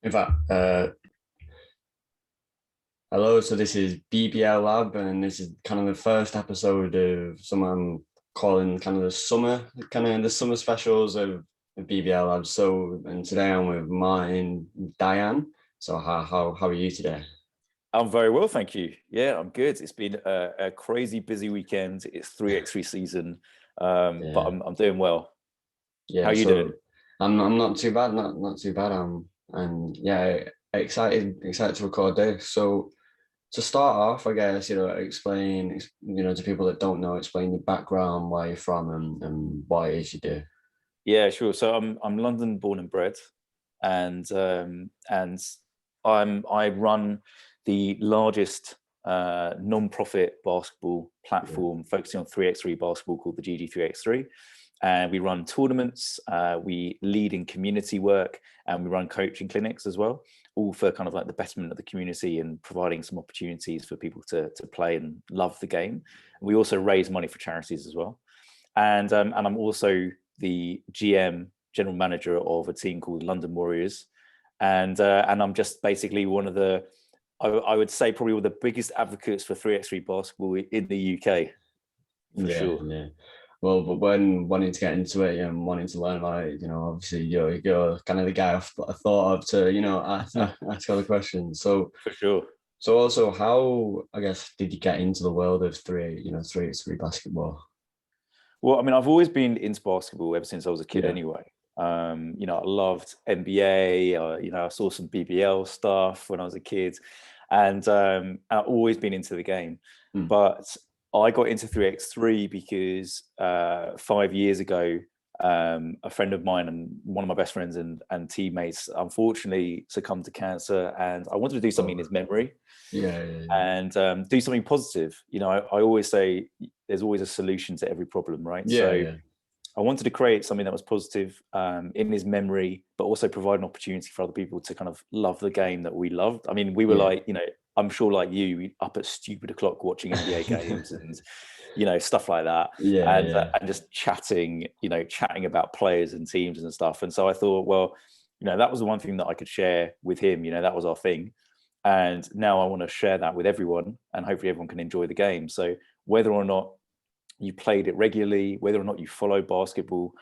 In fact, hello. So this is BBL Lab, and this is kind of the first episode of something I'm calling kind of the summer specials of BBL Lab. So, and today I'm with Martin, Dyan. So how are you today? I'm very well, thank you. Yeah, I'm good. It's been a crazy busy weekend. It's 3x3 season, but I'm doing well. Yeah. How are you doing? I'm not too bad. Not too bad. And yeah, excited to record this. So to start off, I guess, explain, to people that don't know, explain your background, where you're from, and what it is you do. Yeah, sure. So I'm London born and bred, and I run the largest non-profit basketball platform focusing on 3x3 basketball called the GG3x3. And we run tournaments, we lead in community work, and we run coaching clinics as well, all for kind of like the betterment of the community and providing some opportunities for people to play and love the game. And we also raise money for charities as well. And I'm also the GM, general manager of a team called LDN Warriors. And I'm just basically one of the, I would say probably one of the biggest advocates for 3x3 basketball in the UK, for sure. Yeah. Well, but when wanting to get into it and wanting to learn about it, obviously you're kind of the guy I thought of to, ask all the questions. So for sure. So also, how, I guess, did you get into the world of 3x3 basketball? Well, I mean, I've always been into basketball ever since I was a kid anyway. I loved NBA, I saw some BBL stuff when I was a kid, and I've always been into the game. But I got into 3x3 because 5 years ago, a friend of mine and one of my best friends and teammates unfortunately succumbed to cancer, and I wanted to do something in his memory. And do something positive. I always say there's always a solution to every problem, right? I wanted to create something that was positive in his memory, but also provide an opportunity for other people to kind of love the game that we loved. I mean, we were like, I'm sure like you, up at stupid o'clock watching NBA games and stuff like that, and just chatting about players and teams and stuff. And so I thought, well, that was the one thing that I could share with him. That was our thing. And now I want to share that with everyone, and hopefully everyone can enjoy the game. So whether or not you played it regularly, whether or not you follow basketball,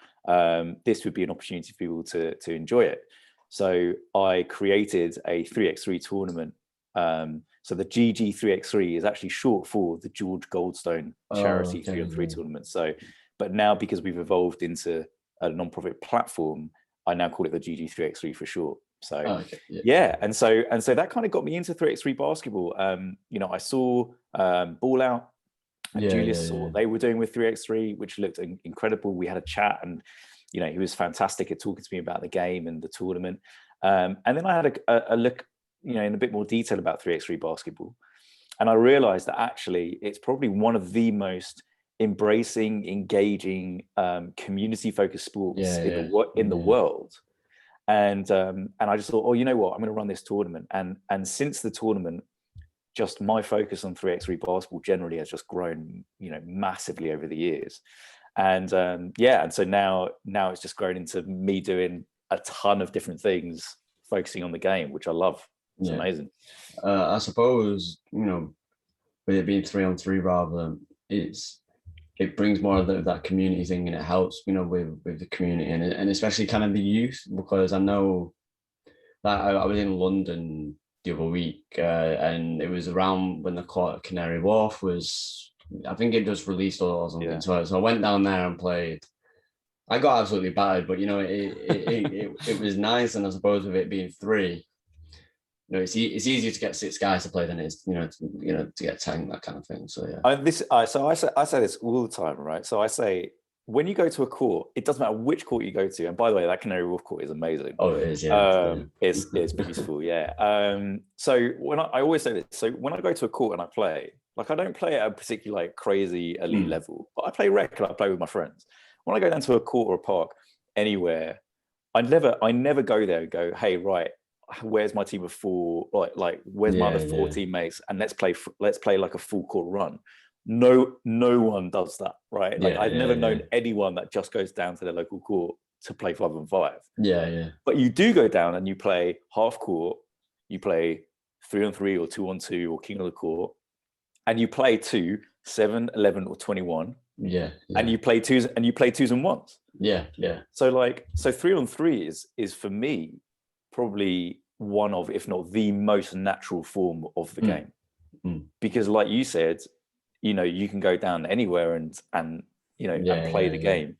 this would be an opportunity for people to enjoy it. So I created a 3x3 tournament. So the GG3x3 is actually short for the George Goldstone charity 3x3 tournament. So, but now because we've evolved into a non-profit platform, I now call it the GG3x3 for short. So and so that kind of got me into 3x3 basketball. I saw Ball Out and Julius saw what they were doing with 3x3, which looked incredible. We had a chat, and he was fantastic at talking to me about the game and the tournament. And then I had a look, in a bit more detail about 3x3 basketball, and I realized that actually it's probably one of the most embracing, engaging, community-focused sports in the world. And I just thought, oh, you know what, I'm going to run this tournament. And since the tournament, just my focus on 3x3 basketball generally has just grown, massively over the years. And and so now it's just grown into me doing a ton of different things, focusing on the game, which I love. It's amazing. I suppose, with it being 3-on-3 rather than it brings more of that community thing, and it helps, with the community and especially kind of the youth, because I know that I was in London the other week, and it was around when the court at Canary Wharf was, I think it just released or something. So I went down there and played. I got absolutely battered, but it was nice. And I suppose with it being 3, it's easier to get 6 guys to play than it is, to get 10, that kind of thing. So I say this all the time, right? So I say, when you go to a court, it doesn't matter which court you go to. And by the way, that Canary Wharf court is amazing. Oh, it is, It's beautiful, So I always say this. So when I go to a court and I play, like, I don't play at a particularly crazy elite level, but I play rec and I play with my friends. When I go down to a court or a park anywhere, I never go there and go, hey, right, where's my team of 4? Like where's my other 4 teammates? And let's play like a full court run. No one does that, right? Like I've never known anyone that just goes down to their local court to play 5-on-5. Yeah. But you do go down and you play half court, you play 3-on-3 or 2-on-2 or king of the court, and you play 2, 7, 11, or 21. Yeah. And you play twos and ones. Yeah. So 3-on-3 is for me probably one of, if not the most natural form of the game. Because like you said, you can go down anywhere and play the game.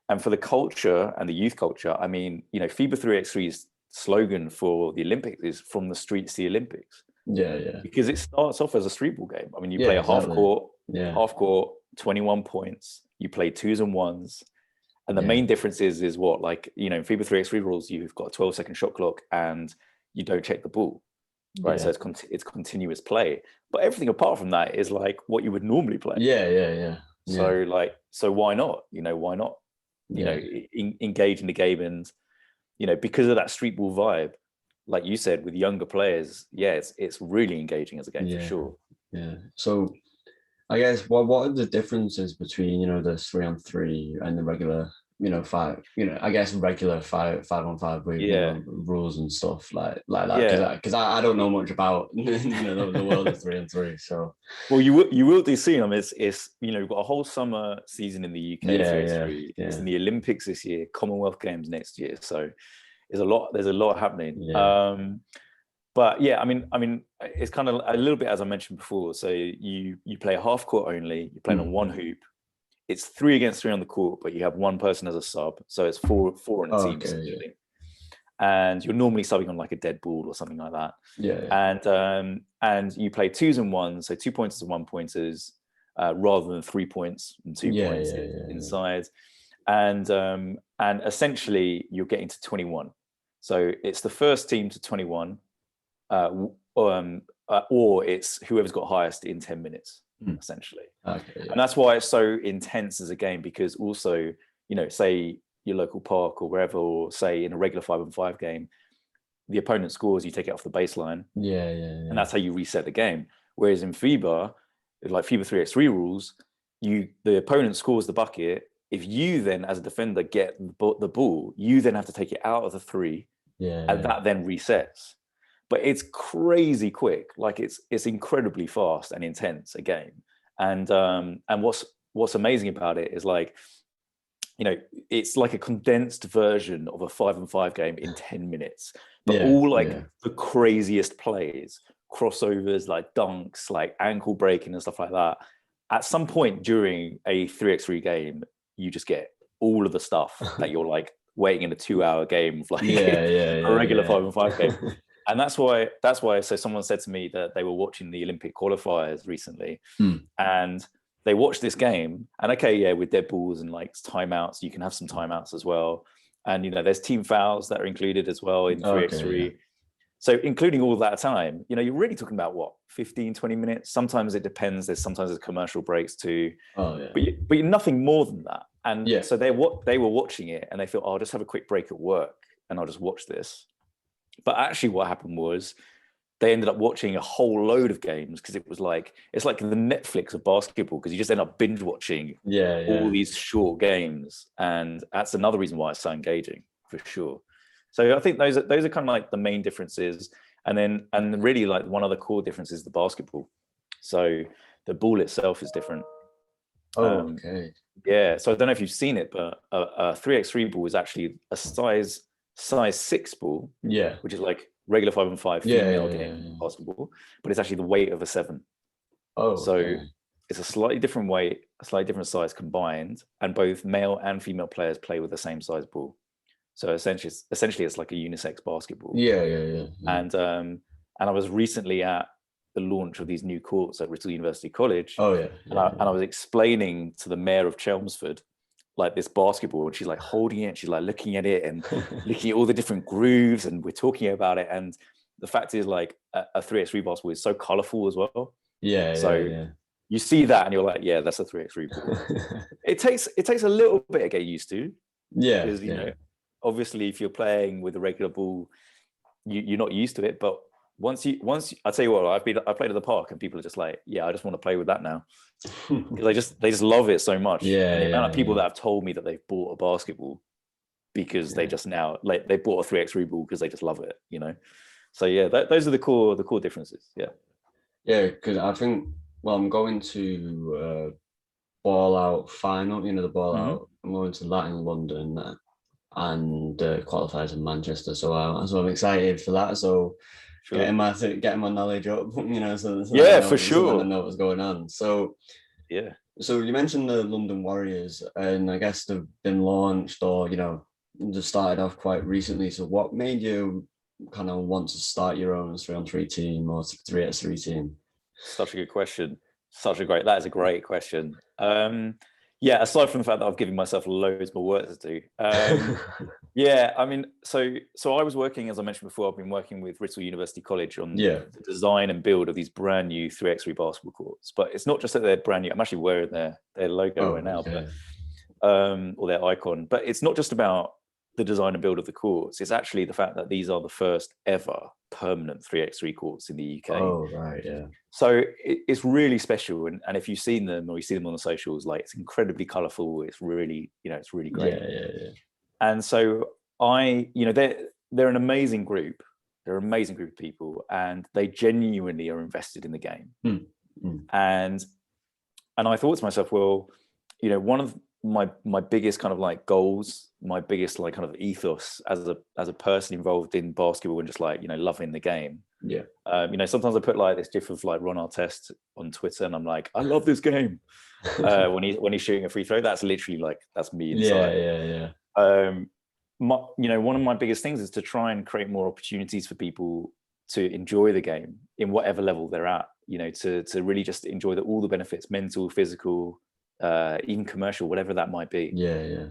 And for the culture and the youth culture, I mean, FIBA 3x3's slogan for the Olympics is from the streets to the Olympics. Yeah. Because it starts off as a street ball game. I mean, you play a half court, 21 points, you play 2s and 1s. And the main difference is what, in FIBA 3x3 rules, you've got a 12-second shot clock and you don't check the ball, right? So it's continuous play. But everything apart from that is like what you would normally play. Yeah. So why not? Why not? Engage in the game, and because of that street ball vibe, like you said, with younger players, it's really engaging as a game for sure. Yeah. So I guess what are the differences between the 3-on-3 and the regular 5? I guess regular 5-on-5 with rules and stuff like that. Because I don't know much about the world of 3-on-3. So you will do soon. I mean, it's we've got a whole summer season in the UK. 3x3. It's in the Olympics this year, Commonwealth Games next year. So there's a lot happening. But I mean, it's kind of a little bit as I mentioned before. So you play half court only. You're playing on one hoop. It's 3 against 3 on the court, but you have one person as a sub, so it's four in a team essentially. And you're normally subbing on like a dead ball or something like that. And you play 2s and 1s, so 2 pointers and 1 pointers, rather than 3 points and 2 points inside. And essentially you're getting to 21. So it's the first team to 21. Or it's whoever's got highest in 10 minutes, essentially. And that's why it's so intense as a game, because also, say your local park or wherever, or say in a regular 5-on-5 game, the opponent scores, you take it off the baseline. And that's how you reset the game. Whereas in FIBA, like FIBA 3x3 rules, the opponent scores the bucket. If you then, as a defender, get the ball, you then have to take it out of the 3, and that then resets. But it's crazy quick. Like it's incredibly fast and intense a game. And what's amazing about it is it's like a condensed version of a 5-on-5 game in 10 minutes. But the craziest plays, crossovers, like dunks, like ankle breaking and stuff like that. At some point during a 3x3 game, you just get all of the stuff that you're like waiting in a 2-hour game of like a regular 5-on-5 game. And that's why. So someone said to me that they were watching the Olympic qualifiers recently, and they watched this game. And with dead balls and like timeouts, you can have some timeouts as well. And there's team fouls that are included as well in 3x3. So including all that time, you're really talking about what, 15, 20 minutes. Sometimes it depends. Sometimes there's commercial breaks too. But you're nothing more than that. And so they were watching it, and they thought, I'll just have a quick break at work and I'll just watch this. But actually what happened was they ended up watching a whole load of games, because it's like the Netflix of basketball, because you just end up binge watching all these short games. And that's another reason why it's so engaging, for sure. So I think those are kind of like the main differences. And really like one other core difference is the basketball. So the ball itself is different. So I don't know if you've seen it, but a 3x3 ball is actually a size 6 ball, which is like regular 5-on-5 female game basketball, but it's actually the weight of a 7. It's a slightly different weight, a slightly different size combined, and both male and female players play with the same size ball. So essentially it's like a unisex basketball. And I was recently at the launch of these new courts at Bristol University College. And I was explaining to the mayor of Chelmsford like this basketball, and she's like holding it, she's like looking at it and looking at all the different grooves, and we're talking about it. And the fact is, like a 3x3 basketball is so colorful as well. You see that and you're like, that's a 3x3 ball. it takes a little bit to get used to, because obviously if you're playing with a regular ball, you're not used to it. But once I tell you what, I played at the park, and people are just like, I just want to play with that now, because they just love it so much. The amount of people that have told me that they've bought a basketball because they just now like they bought a 3x3 ball because they just love it, you know. So yeah, those are the core differences. Yeah, because I think, well, I'm going to ball out final, the ball out. I'm going to that in London and qualifiers in Manchester. So I'm excited for that. So getting my knowledge up, so yeah, so for sure. I know what's going on. So yeah. So you mentioned the London Warriors, and I guess they've been launched or just started off quite recently. So what made you kind of want to start your own 3-on-3 team or 3x3 team? Such a good question. That is a great question. Yeah, aside from the fact that I've given myself loads more work to do. Yeah, I mean, so I was working, as I mentioned before, I've been working with Bristol University College on the design and build of these brand new 3x3 basketball courts. But it's not just that they're brand new. I'm actually wearing their logo right now, but or their icon. But it's not just about the design and build of the courts. It's actually the fact that these are the first ever permanent 3x3 courts in the UK. Oh, right, yeah. So it's really special, and if you've seen them or you see them on the socials, like it's incredibly colourful. It's really, it's really great. Yeah. And so they're an amazing group. They're an amazing group of people, and they genuinely are invested in the game. And I thought to myself, well, one of my biggest kind of like goals, my biggest like kind of ethos as a person involved in basketball and just like loving the game. Yeah. Sometimes I put like this gif of like Ron Artest on Twitter, and I'm like, I love this game. When he's shooting a free throw, that's literally like that's me inside. Yeah. One of my biggest things is to try and create more opportunities for people to enjoy the game in whatever level they're at. To really just enjoy all the benefits, mental, physical, even commercial, whatever that might be. Yeah.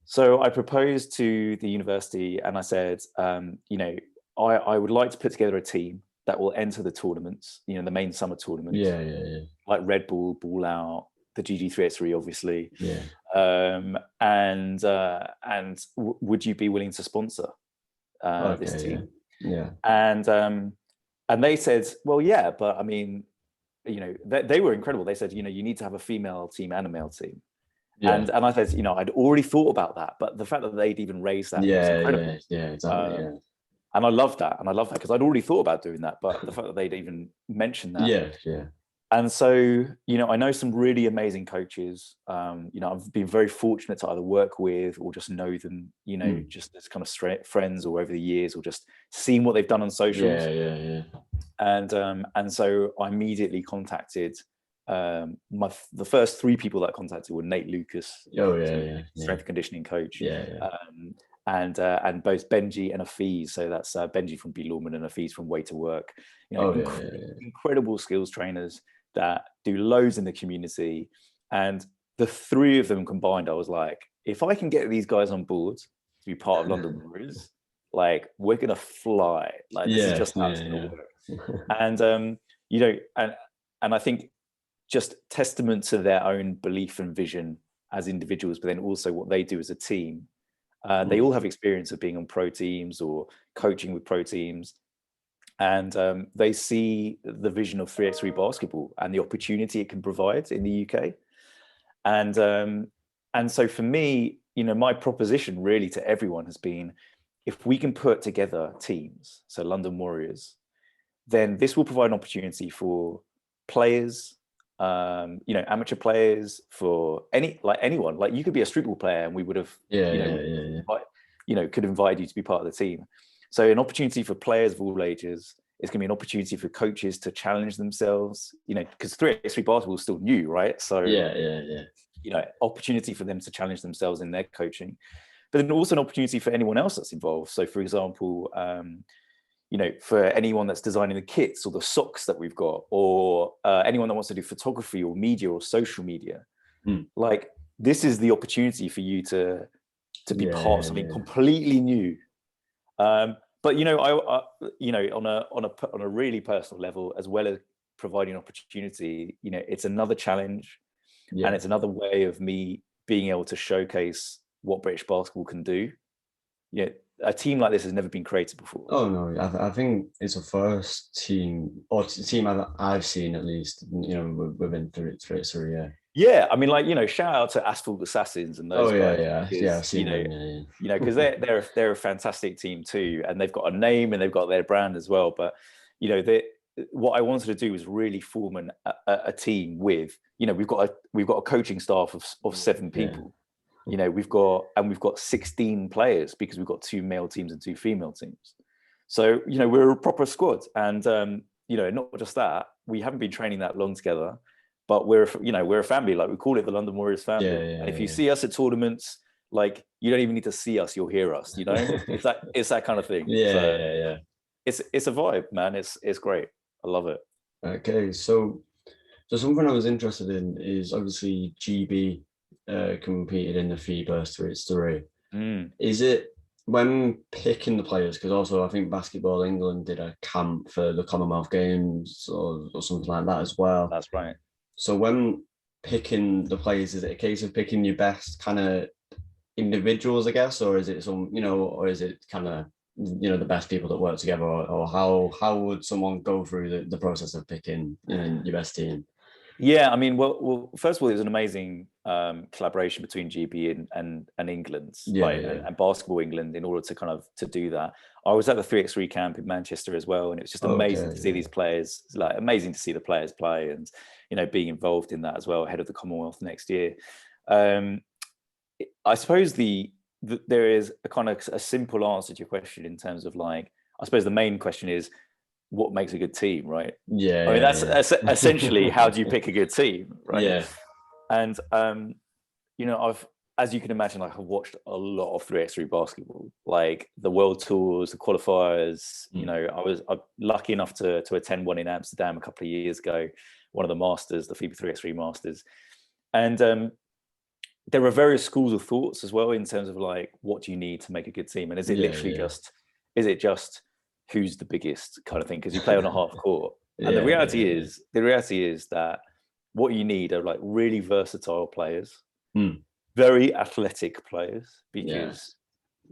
So I proposed to the university, and I said, I would like to put together a team that will enter the tournaments, the main summer tournaments. Yeah. Like Red Bull, Ball Out, the GG3x3, obviously. Yeah. Would you be willing to sponsor this team? Yeah. And they said, well, yeah, but I mean, they were incredible. They said, you need to have a female team and a male team. Yeah. And I said, I'd already thought about that, but the fact that they'd even raised that was incredible. Yeah, exactly. And I love that because I'd already thought about doing that, but the fact that they'd even mentioned that. Yeah. And so, I know some really amazing coaches. I've been very fortunate to either work with or just know them, just as kind of friends or over the years, or just seen what they've done on socials. Yeah. And so I immediately contacted the first three people that I contacted were Nate Lucas, strength and conditioning coach, and both Benji and Afiz. So that's Benji from B Lawman and Afiz from Way to Work. Incredible skills trainers that do loads in the community. And the three of them combined, I was like, if I can get these guys on board to be part of London Warriors, like we're gonna fly. Like this is just how it's gonna work. And and I think just testament to their own belief and vision as individuals, but then also what they do as a team. They all have experience of being on pro teams or coaching with pro teams. And they see the vision of 3x3 basketball and the opportunity it can provide in the UK. And so for me, my proposition really to everyone has been, if we can put together teams, so London Warriors, then this will provide an opportunity for players, amateur players, for anyone. Like you could be a streetball player, and we would have, could invite you to be part of the team. So an opportunity for players of all ages. It's going to be an opportunity for coaches to challenge themselves, because 3x3 basketball is still new, right? So opportunity for them to challenge themselves in their coaching, but then also an opportunity for anyone else that's involved. So for example, for anyone that's designing the kits or the socks that we've got, or anyone that wants to do photography or media or social media, like this is the opportunity for you to be part of something completely new. But on a really personal level, as well as providing opportunity, it's another challenge, and it's another way of me being able to showcase what British basketball can do. A team like this has never been created before. Oh no, I think it's a first team, or team I've seen at least, within 3x3. Yeah, I mean, like, shout out to Asphalt Assassins and those guys. Yeah, I've seen them, Because they're a fantastic team too, and they've got a name and they've got their brand as well. But what I wanted to do was really form a team with, we've got a coaching staff of 7 people. We've got 16 players because we've got 2 male teams and 2 female teams. So we're a proper squad, and not just that, we haven't been training that long together. But we're a family, like we call it the London Warriors family. And if you see us at tournaments, like you don't even need to see us, you'll hear us. It's that kind of thing. It's a vibe, man. It's great. I love it. Okay, so something I was interested in is obviously GB competed in the FIBA 3x3. Is it when picking the players? Because also I think Basketball England did a camp for the Commonwealth Games or something like that as well. That's right. So when picking the players, is it a case of picking your best kind of individuals, I guess, or is it or is it kind of the best people that work together, or how would someone go through the process of picking your best team? Yeah, I mean, well, first of all, it was an amazing collaboration between GB and England, and Basketball England, in order to do that. I was at the 3x3 camp in Manchester as well, and it was just amazing to see these players. Like, amazing to see the players play, and being involved in that as well ahead of the Commonwealth next year. I suppose there is a kind of a simple answer to your question in terms of, like, I suppose the main question is, what makes a good team, right? Yeah, I mean, that's essentially how do you pick a good team, right? Yeah. And I've, as you can imagine, like, I've watched a lot of 3x3 basketball, like the World Tours, the qualifiers. I'm lucky enough to attend one in Amsterdam a couple of years ago, one of the Masters, the FIBA 3x3 Masters, and there are various schools of thoughts as well in terms of, like, what do you need to make a good team, and is it just who's the biggest kind of thing, because you play on a half court. And the reality is that what you need are, like, really versatile players, very athletic players, because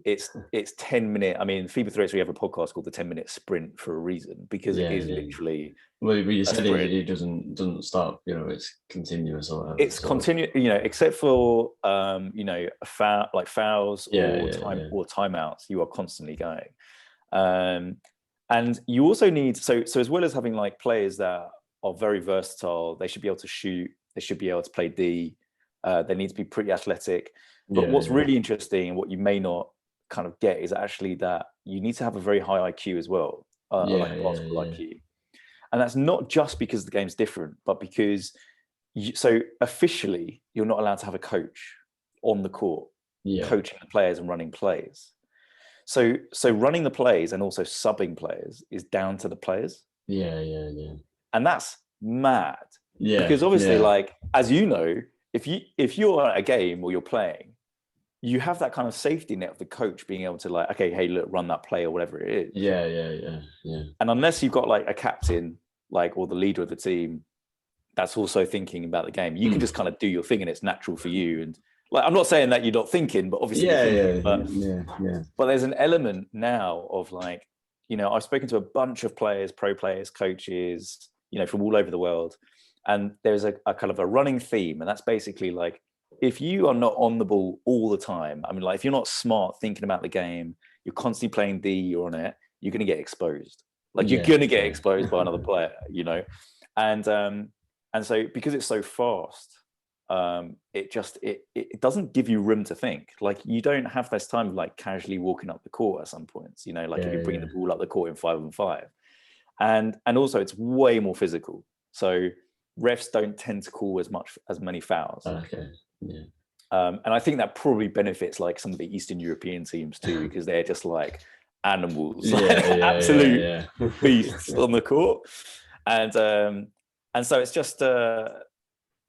it's 10-minute. I mean, FIBA 3x3 have a podcast called the 10-minute sprint for a reason, because it is literally. Well, you said it doesn't stop. It's continuous or whatever. It's continuous. Except for fouls or timeouts, you are constantly going. And you also need, so as well as having, like, players that are very versatile, they should be able to shoot, they should be able to play D, they need to be pretty athletic. But what's really interesting, and what you may not kind of get, is actually that you need to have a very high IQ as well, like basketball IQ. And that's not just because the game's different, but because so officially you're not allowed to have a coach on the court coaching the players and running plays. So running the plays and also subbing players is down to the players. And that's mad. Because obviously, like, as you know, if you're at a game or you're playing, you have that kind of safety net of the coach being able to, like, okay, hey, look, run that play or whatever it is. And unless you've got, like, a captain, like, or the leader of the team that's also thinking about the game, you can just kind of do your thing and it's natural for you. And, like, I'm not saying that you're not thinking, but obviously but there's an element now of, like, I've spoken to a bunch of players, pro players, coaches, from all over the world, and there's a kind of a running theme, and that's basically, like, if you are not on the ball all the time, I mean, like, if you're not smart thinking about the game, you're constantly playing D, you're on it, you're going to get exposed. Like, you're going to get exposed by another player, and so because it's so fast, it doesn't give you room to think. Like, you don't have this time of, like, casually walking up the court at some points, like if you're bringing the ball up the court in 5-on-5, and also it's way more physical. So refs don't tend to call as many fouls. And I think that probably benefits, like, some of the Eastern European teams too, because they're just, like, animals, absolute beasts on the court, and so it's just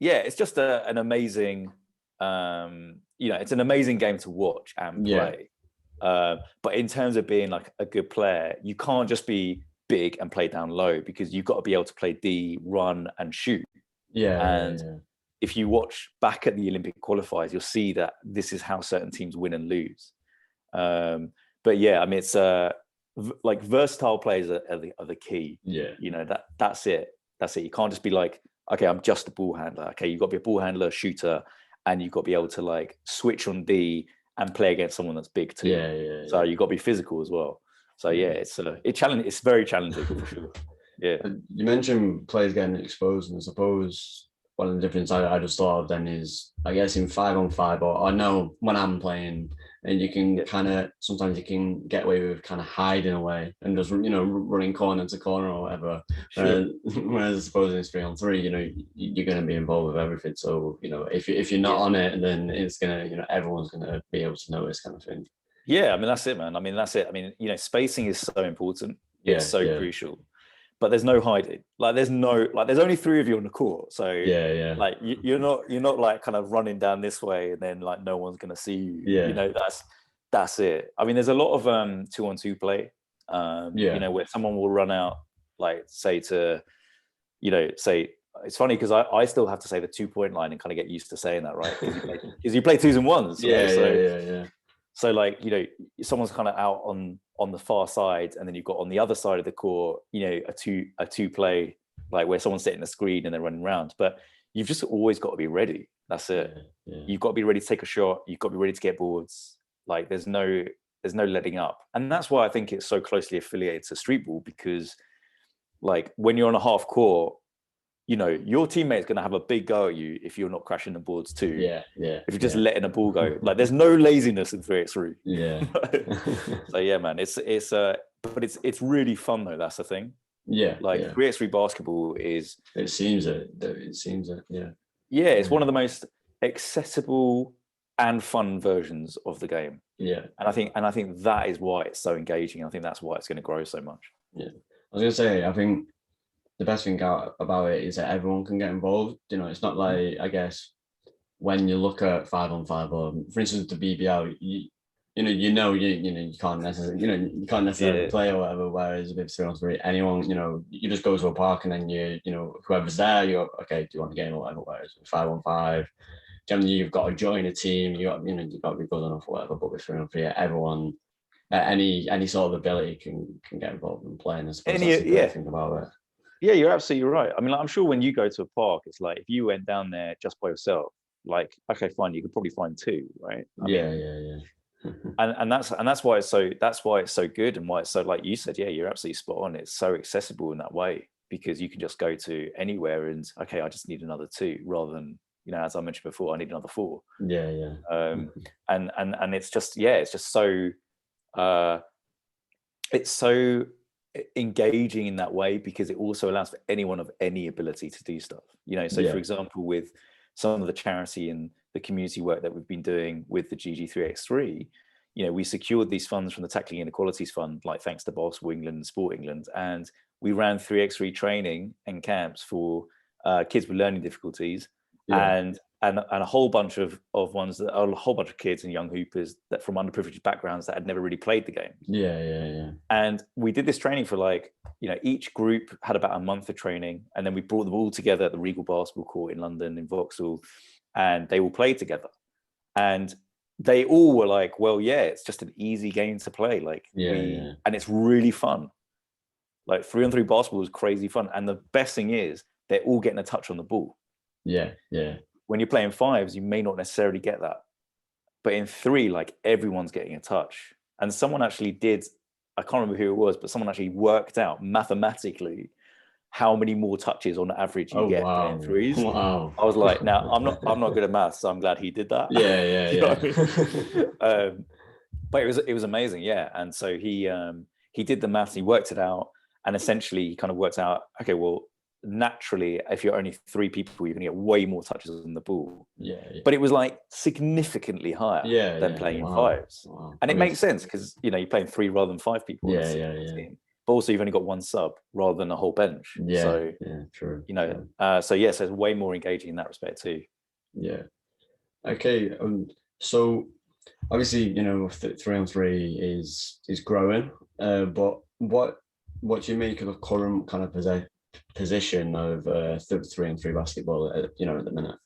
it's just an amazing, it's an amazing game to watch and play. But in terms of being, like, a good player, you can't just be big and play down low, because you've got to be able to play D, run, and shoot. If you watch back at the Olympic qualifiers, you'll see that this is how certain teams win and lose. But I mean, it's like, versatile players are the key. That's it. You can't just be, like, okay, I'm just a ball handler. Okay, you've got to be a ball handler, shooter, and you've got to be able to like switch on D and play against someone that's big too. So you've got to be physical as well. So yeah, it's very challenging for sure. Yeah. You mentioned players getting exposed, and I suppose one of the differences I just thought of then is, I guess, in 5-on-5, or I know when I'm playing, and you can kind of, sometimes you can get away with kind of hiding away and just, running corner to corner or whatever. Sure. Whereas I suppose it's 3-on-3, you're going to be involved with everything. So, if you're not on it, then it's going to, everyone's going to be able to notice, kind of thing. Yeah, I mean, that's it, man. I mean, that's it. I mean, spacing is so important. It's so crucial. But there's no hiding. Like there's only 3 of you on the court. So like you're not like kind of running down this way and then like no one's gonna see you. Yeah. That's it. I mean, there's a lot of 2-on-2 play. Where someone will run out, like say it's funny because I still have to say the 2-point line and kind of get used to saying that, right? Because you play 2s and 1s. Yeah. So like, someone's kind of out on the far side, and then you've got on the other side of the court, a two play, like where someone's setting a screen and they're running around. But you've just always got to be ready. That's it. You've got to be ready to take a shot. You've got to be ready to get boards. Like there's no letting up. And that's why I think it's so closely affiliated to street ball, because like when you're on a half court, your teammate's going to have a big go at you if you're not crashing the boards too. If you're just letting a ball go, like there's no laziness in 3x3. So yeah, man, but it's really fun though. That's the thing. 3x3 basketball is. It seems it. Yeah, it's one of the most accessible and fun versions of the game. Yeah, and I think that is why it's so engaging. I think that's why it's going to grow so much. Yeah, I was going to say, I think the best thing about it is that everyone can get involved. It's not like, I guess, when you look at 5-on-5, or for instance the BBL, you can't necessarily play or whatever. Whereas with 3-on-3, anyone, you just go to a park and then whoever's there, you're okay, do you want to get in or whatever. Whereas with 5-on-5, generally you've got to join a team, you've got to be good enough or whatever. But with 3-on-3, everyone, any sort of ability can get involved in playing. I suppose that's the great thing about it. Yeah, you're absolutely right. I mean, like, I'm sure when you go to a park, it's like if you went down there just by yourself, like, okay, fine, you could probably find 2, right? Yeah. and that's why it's so good, and why it's so, like you said, you're absolutely spot on. It's so accessible in that way, because you can just go to anywhere and, okay, I just need another 2, rather than, as I mentioned before, I need another 4. And it's just so it's so engaging in that way, because it also allows for anyone of any ability to do stuff. For example, with some of the charity and the community work that we've been doing with the GG3x3, we secured these funds from the Tackling Inequalities Fund, like thanks to Basketball England and Sport England, and we ran 3x3 training and camps for kids with learning difficulties, and a whole bunch of kids and young hoopers that from underprivileged backgrounds that had never really played the game. And we did this training for each group had about a month of training, and then we brought them all together at the Regal Basketball Court in London, in Vauxhall, and they all played together. And they all were like, well, it's just an easy game to play. And it's really fun. Like 3-on-3 basketball is crazy fun. And the best thing is they're all getting a touch on the ball. When you're playing 5s, you may not necessarily get that. But in 3, like everyone's getting a touch. And someone actually did, I can't remember who it was, but someone actually worked out mathematically how many more touches on average you get playing 3s. Wow. I was like, now I'm not good at maths, so I'm glad he did that. But it was amazing, And so he did the maths, he worked it out, and essentially he kind of worked out, okay, well, naturally, if you're only 3 people, you're gonna get way more touches on the ball. But it was like significantly higher than playing in 5s. And it makes sense, because you're playing 3 rather than 5 people. But also you've only got 1 sub rather than a whole bench. True. So it's way more engaging in that respect too. Okay. So obviously 3-on-3 is growing, but what do you make of the current kind of position of 3-on-3 basketball at the minute?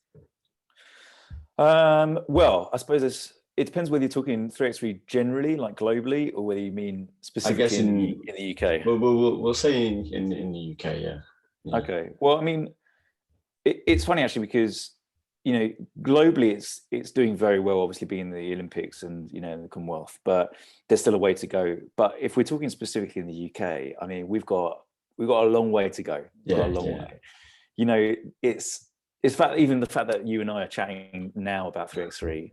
Well, I suppose it depends whether you're talking 3x3 generally, like globally, or whether you mean specifically in the UK. We'll say in the UK, Okay. Well, I mean, it's funny actually, because globally it's doing very well, obviously being the Olympics and the Commonwealth, but there's still a way to go. But if we're talking specifically in the UK, I mean, we've got a long way to go. We've got a long way. It's even the fact that you and I are chatting now about 3x3,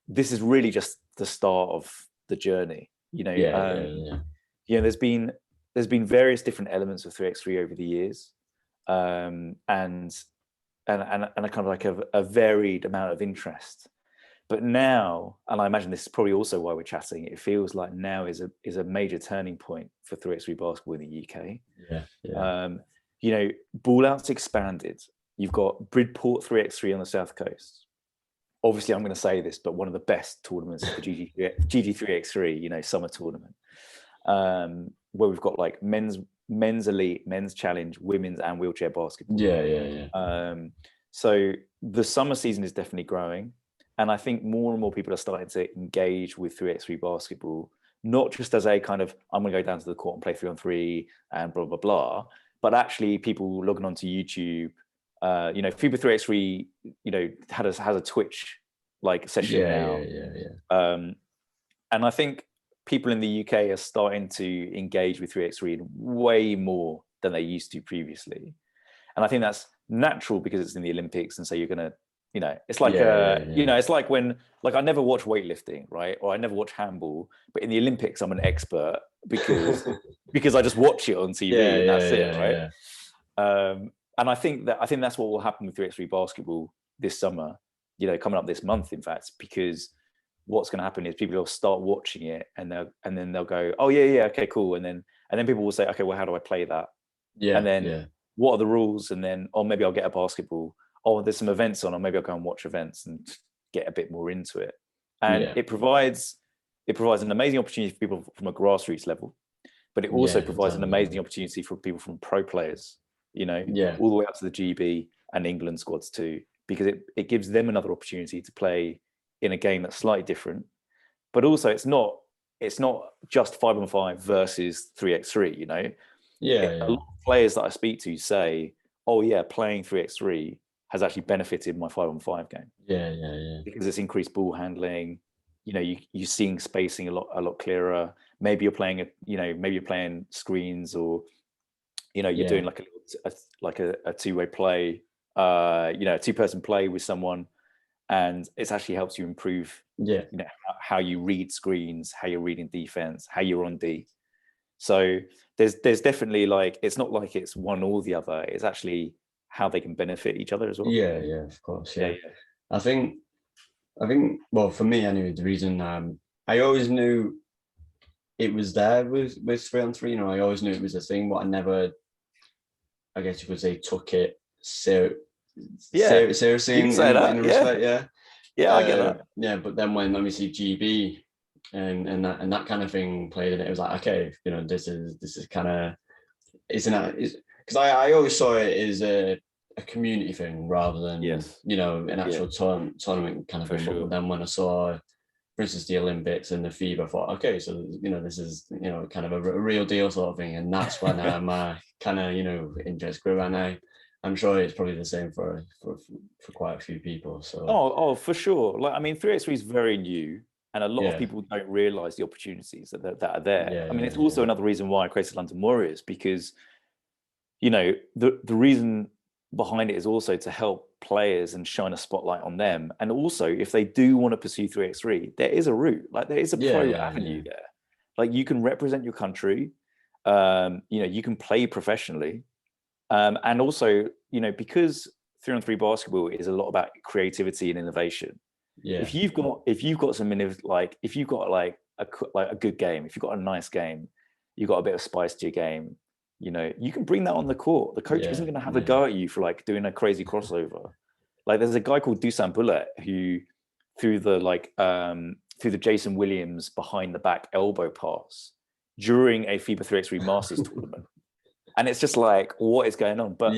this is really just the start of the journey. There's been various different elements of 3x3 over the years, and a kind of like a varied amount of interest. But now, and I imagine this is probably also why we're chatting, it feels like now is a major turning point for 3x3 basketball in the UK. Ball out's expanded. You've got Bridport 3x3 on the South Coast. Obviously, I'm going to say this, but one of the best tournaments for GG3x3, summer tournament, where we've got like men's elite, men's challenge, women's and wheelchair basketball. So the summer season is definitely growing, and I think more and more people are starting to engage with 3x3 basketball, not just as a kind of I'm going to go down to the court and play 3-on-3 and blah blah blah, but actually people logging onto YouTube. FIBA 3x3, has a Twitch like session now. And I think people in the UK are starting to engage with 3x3 way more than they used to previously. And I think that's natural because it's in the Olympics. And so you're going to, it's like, it's like when, like I never watch weightlifting, right? Or I never watch handball, but in the Olympics, I'm an expert because I just watch it on TV and that's it, right? And I think that's what will happen with 3x3 basketball this summer, coming up this month, in fact, because what's going to happen is people will start watching it and then they'll go, oh yeah, okay, cool. And then people will say, okay, well, how do I play that? And then what are the rules? And then, oh, maybe I'll get a basketball. Oh, there's some events on, or maybe I'll go and watch events and get a bit more into it. And it provides an amazing opportunity for people from a grassroots level, but it also provides an amazing opportunity for people from pro players, all the way up to the GB and England squads too, because it gives them another opportunity to play in a game that's slightly different, but also it's not just 5-on-5 versus 3x3. A lot of players that I speak to say, oh yeah, playing 3x3 has actually benefited my 5-on-5 game. Because it's increased ball handling. You're seeing spacing a lot clearer. Maybe you're playing screens, or you're doing like a two-way play, a two-person play with someone, and it actually helps you improve how you read screens, how you're reading defense, how you're on D. So there's definitely, like, it's not like it's one or the other, it's actually how they can benefit each other as well. Of course. I think well, for me anyway, the reason I always knew it was there with 3-on-3, I always knew it was a thing, but I never, I guess you could say, took it seriously in a respect. I get that. But then when we see GB and that kind of thing played in it, it was like, okay, this is kind of, because I always saw it as a community thing rather than an actual tournament kind of thing. But then when I saw, for instance, the Olympics and the FIBA, I thought, okay, so this is kind of a real deal sort of thing, and that's when my kind of interest grew, and I'm sure it's probably the same for quite a few people. So oh for sure. Like, I mean, 3x3 is very new, and a lot of people don't realize the opportunities that are there. I mean, it's also another reason why I created LDN Warriors, because the reason behind it is also to help players and shine a spotlight on them. And also, if they do want to pursue 3x3, there is a route, like there is a pro avenue there. Like, you can represent your country, you can play professionally, and also, because 3-on-3 basketball is a lot about creativity and innovation. If you've got some if you've got a good game, if you've got a nice game, you've got a bit of spice to your game, you can bring that on the court. The coach isn't going to have a go at you for like doing a crazy crossover. Like, there's a guy called Dyan Bullet who threw the Jason Williams behind the back elbow pass during a FIBA 3x3 Masters tournament. And it's just like, what is going on? But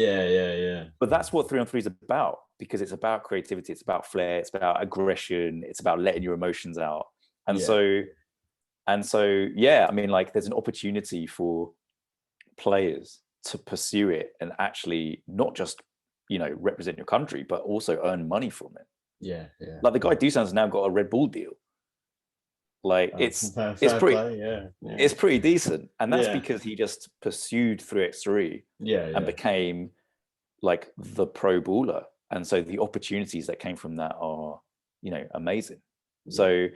but that's what 3-on-3 is about, because it's about creativity, it's about flair, it's about aggression, it's about letting your emotions out. And so I mean, like, there's an opportunity for players to pursue it and actually not just represent your country, but also earn money from it. Yeah. Like the guy Dusan's now got a Red Bull deal. Like it's fair pretty play, yeah. it's pretty decent, and that's Yeah. because he just pursued 3x3 and became like the pro baller. And so the opportunities that came from that are, amazing. So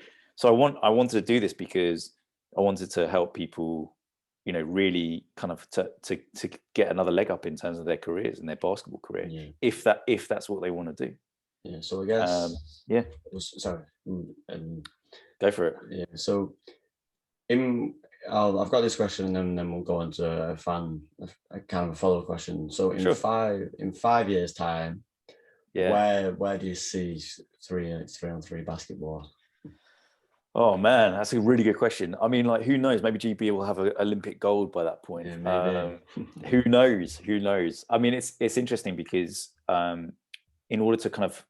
I wanted to do this because I wanted to help people, really kind of to get another leg up in terms of their careers and their basketball career, if that's what they want to do. Yeah. So I guess sorry. Go for it. Yeah. So I've got this question, and then we'll go on to a kind of a follow-up question. So in 5 years' time, where do you see 3-on-3 basketball? Oh man, that's a really good question. I mean, like, who knows? Maybe GB will have Olympic gold by that point. Yeah, maybe. Who knows? I mean, it's interesting because in order to kind of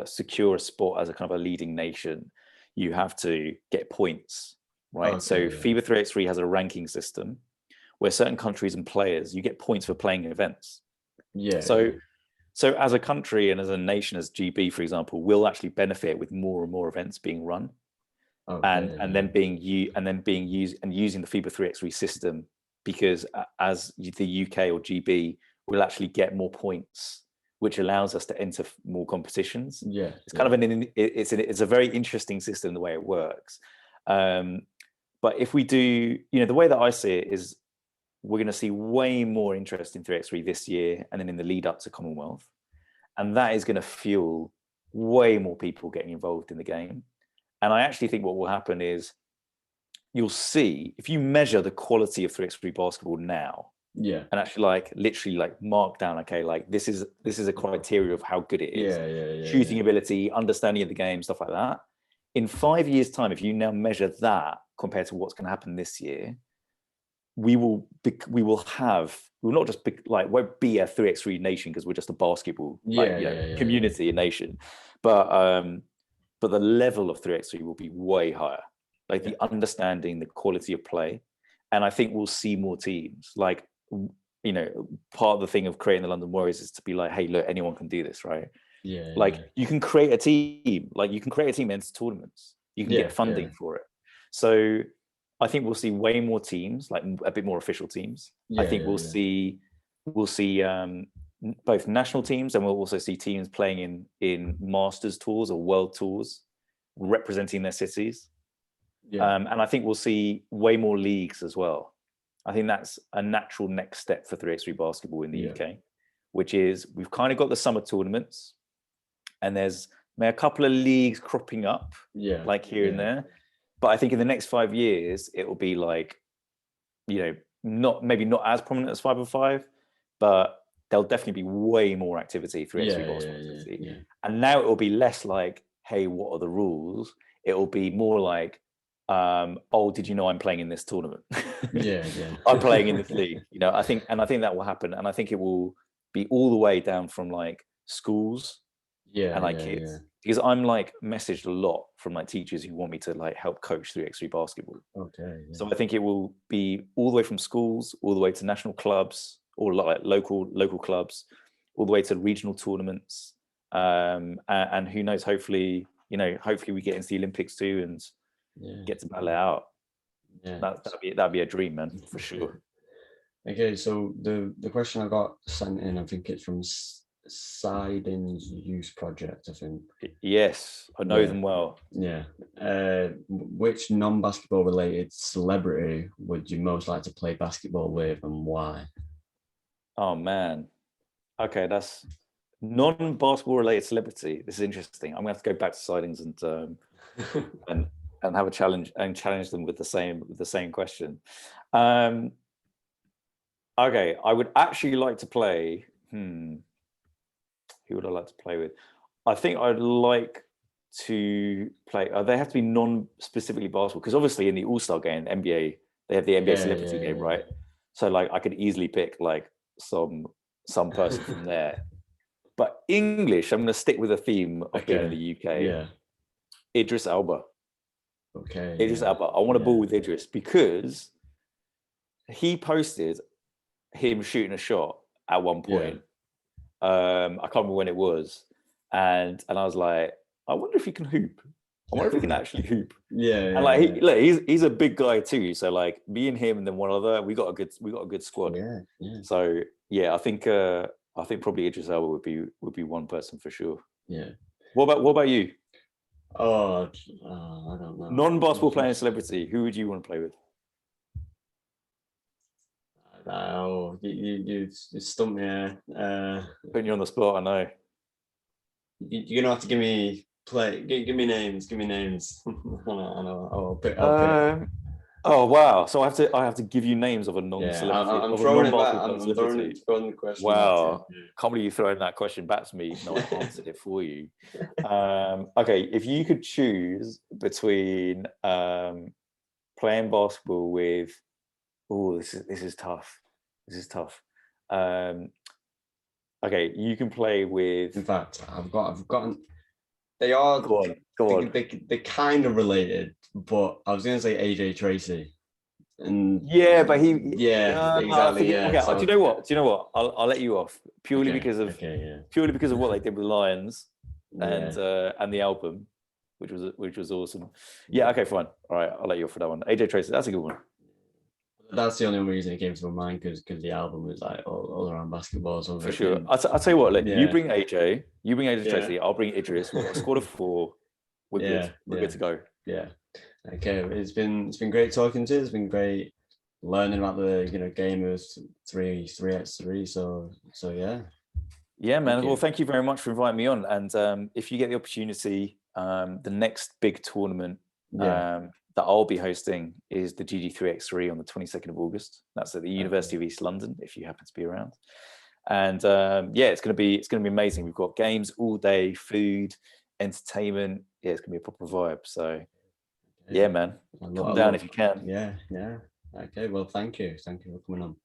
secure a spot as a kind of a leading nation, you have to get points, right? Okay, so FIBA 3x3 has a ranking system where certain countries and players, you get points for playing events. So as a country and as a nation, as GB, for example, we'll actually benefit with more and more events being run. And then being used and using the FIBA 3x3 system, because as the UK or GB will actually get more points, which allows us to enter more competitions. It's kind of it's a very interesting system the way it works. But if we do, the way that I see it is we're going to see way more interest in 3x3 this year and then in the lead up to Commonwealth, and that is going to fuel way more people getting involved in the game. And I actually think what will happen is you'll see, if you measure the quality of 3x3 basketball now, and actually literally mark down, okay, like this is a criteria of how good it is, shooting ability, understanding of the game, stuff like that. In 5 years' time, if you now measure that compared to what's going to happen this year, we will not just won't be a 3x3 nation because we're just a basketball community and nation, but the level of 3x3 will be way higher, like the understanding, the quality of play. And I think we'll see more teams. Like, part of the thing of creating the London Warriors is to be like, hey, look, anyone can do this, right? You can create a team, enter tournaments, you can get funding for it. So I think we'll see way more teams, like a bit more official teams. I think we'll see both national teams, and we'll also see teams playing in Masters tours or World tours, representing their cities. And I think we'll see way more leagues as well. I think that's a natural next step for 3x3 basketball in the UK, which is we've kind of got the summer tournaments, and there's a couple of leagues cropping up, here and there. But I think in the next 5 years, it will be not as prominent as 5-on-5, but there'll definitely be way more activity, 3x3 basketball activity. And now it will be less like, hey, what are the rules? It will be more like, oh, did you know I'm playing in this tournament? I'm playing in this league. I think that will happen, and I think it will be all the way down from schools and kids, because I'm messaged a lot from teachers who want me to help coach 3x3 basketball. So I think it will be all the way from schools, all the way to national clubs, or local clubs, all the way to regional tournaments, and who knows, hopefully we get into the Olympics too and get to battle it out. That'd be a dream, man, for sure. Okay, so the question I got sent in, I think it's from Siding's Youth Project, I think. Yes, I know them well. Which non-basketball related celebrity would you most like to play basketball with, and why? Oh man, okay, that's non-basketball related celebrity. This is interesting. I'm gonna have to go back to Sidings and have a challenge them with the same question. Okay, I would actually like to play. Who would I like to play with? I think I'd like to play. They have to be non-specifically basketball, because obviously in the All-Star game, NBA, they have the NBA celebrity game, right? So I could easily pick some person from there. But English, I'm going to stick with the theme of being in the UK. Idris Elba. Idris Elba. I want to ball with Idris because he posted him shooting a shot at one point. I can't remember when it was, and I was like, I wonder if he can hoop. I wonder if he can actually hoop. Yeah, And like, look, he's a big guy too. So like, me and him, and then one other, we got a good squad. yeah, yeah. So yeah, I think probably Idris Elba would be one person for sure. Yeah. What about you? Oh, I don't know. Non-basketball playing celebrity, who would you want to play with? Oh, you stumped me. Putting you on the spot, I know. You're gonna have to give me give me names. Give me names. I know. I'll pick. Oh wow! So I have to give you names of a non-celebrity, I'm of a throwing it back. non-basketball celebrity. Throwing the question. Wow! Can't believe you throwing that question back to me. No, I answered it for you. Okay, if you could choose between playing basketball with, this is tough. This is tough. Okay, you can play with. In fact, I've gotten. They are. Go on. They're kind of related, but I was going to say AJ Tracy. And yeah, but he. exactly. Yeah. Okay, do you know what? I'll let you off purely because of what they did with Lions and the album, which was awesome. Yeah. Okay. Fine. All right. I'll let you off for that one. AJ Tracy. That's a good one. That's the only reason it came to my mind because the album was like all around basketball. So for sure. I'll tell you what. You bring AJ. You bring AJ Tracy. I'll bring Idris. We've got a squad of 4. We're good. We're good to go. Yeah. Okay. It's been great talking to you. It's been great learning about the game of 3x3. So yeah. Yeah, man. Well, thank you very much for inviting me on. And if you get the opportunity, the next big tournament that I'll be hosting is the GG3x3 on the 22nd of August. That's at the University of East London, if you happen to be around. And it's gonna be amazing. We've got games all day, food, entertainment. Yeah, it's gonna be a proper vibe. So yeah, man, come down if you can. Yeah. Okay. Well, thank you for coming on.